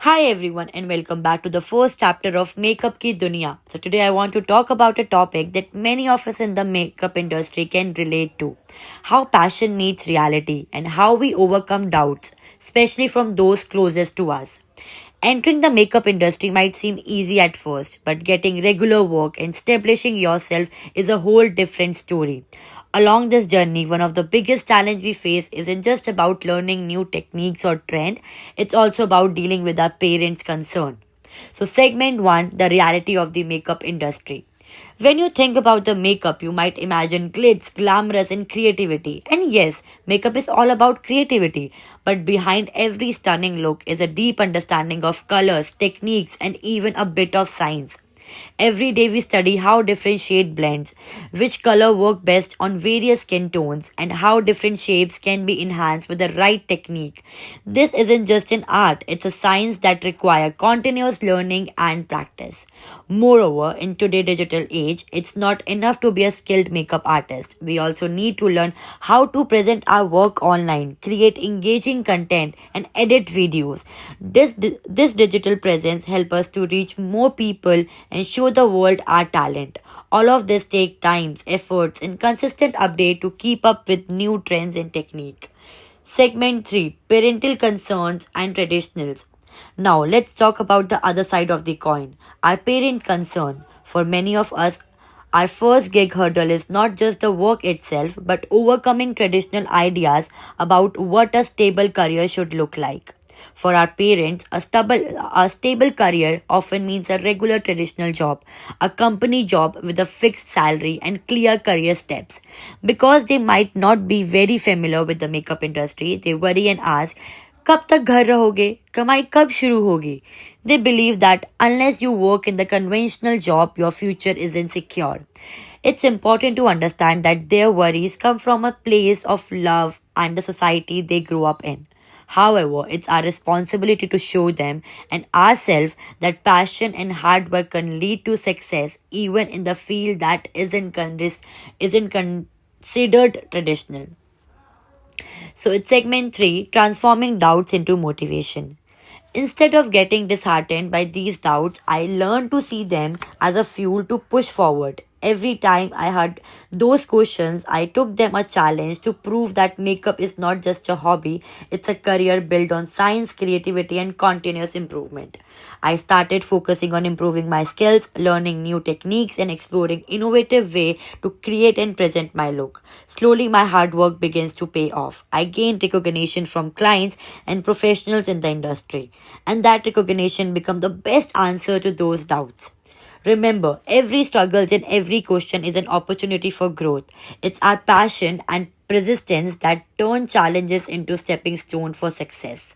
Hi everyone and welcome back to the first chapter of Makeup Ki Dunya. So today I want to talk about a topic that many of us in the makeup industry can relate to. How passion meets reality and how we overcome doubts, especially from those closest to us. Entering the makeup industry might seem easy at first, but getting regular work and establishing yourself is a whole different story. Along this journey, one of the biggest challenges we face isn't just about learning new techniques or trend, it's also about dealing with our parents' concern. So, segment 1, the reality of the makeup industry. When you think about the makeup, you might imagine glitz, glamorous, and creativity. And yes, makeup is all about creativity, but behind every stunning look is a deep understanding of colors, techniques, and even a bit of science. Every day we study how different shade blends, which color work best on various skin tones, and how different shapes can be enhanced with the right technique. This isn't just an art, it's a science that requires continuous learning and practice. Moreover, in today's digital age, it's not enough to be a skilled makeup artist. We also need to learn how to present our work online, create engaging content, and edit videos. This digital presence helps us to reach more people and show the world our talent. All of this take times, efforts, and consistent update to keep up with new trends and technique. Segment 3, Parental Concerns and Traditionals. Now let's talk about the other side of the coin. Our parent concern. For many of us, our first gig hurdle is not just the work itself, but overcoming traditional ideas about what a stable career should look like. For our parents, a stable career often means a regular traditional job, a company job with a fixed salary and clear career steps. Because they might not be very familiar with the makeup industry, they worry and ask, कब तक घर रहोगे कमाई कब शुरू होगी They believe that unless you work in the conventional job, your future isn't secure. It's important to understand that their worries come from a place of love and the society they grew up in. However, it's our responsibility to show them and ourselves that passion and hard work can lead to success even in the field that isn't considered traditional. So it's segment 3, transforming doubts into motivation. Instead of getting disheartened by these doubts, I learned to see them as a fuel to push forward. Every time I had those questions, I took them a challenge to prove that makeup is not just a hobby, it's a career built on science, creativity, and continuous improvement. I started focusing on improving my skills, learning new techniques, and exploring innovative way to create and present my look. Slowly, my hard work begins to pay off. I gained recognition from clients and professionals in the industry, and that recognition became the best answer to those doubts. Remember, every struggle and every question is an opportunity for growth. It's our passion and persistence that turn challenges into stepping stone for success.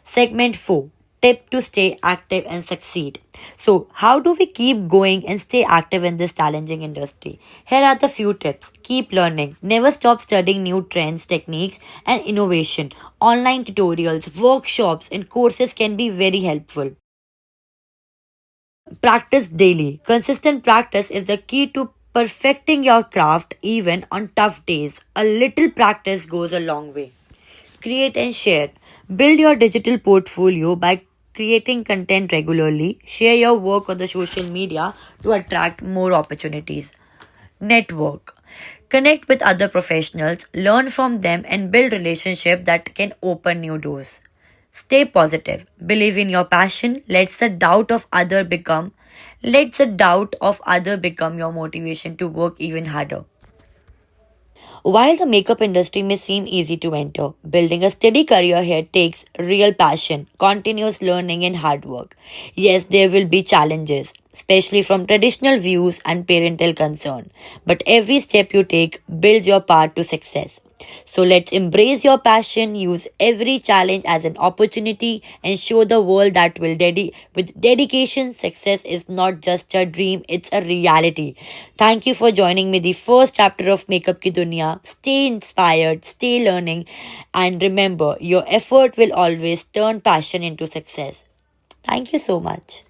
Segment 4, Tip to stay active and succeed. So, how do we keep going and stay active in this challenging industry? Here are the few tips. Keep learning. Never stop studying new trends, techniques, and innovation. Online tutorials, workshops, and courses can be very helpful. Practice daily. Consistent practice is the key to perfecting your craft even on tough days. A little practice goes a long way. Create and share. Build your digital portfolio by creating content regularly. Share your work on the social media to attract more opportunities. Network. Connect with other professionals, learn from them, and build relationships that can open new doors. Stay positive. Believe in your passion. Let the doubt of other become your motivation to work even harder. While the makeup industry may seem easy to enter, building a steady career here takes real passion, continuous learning, and hard work. Yes, there will be challenges, especially from traditional views and parental concern, but every step you take builds your path to success. So let's embrace your passion, use every challenge as an opportunity, and show the world that with dedication, success is not just a dream, it's a reality. Thank you for joining me the first chapter of Makeup Ki Dunya. Stay inspired, stay learning, and remember your effort will always turn passion into success. Thank you so much.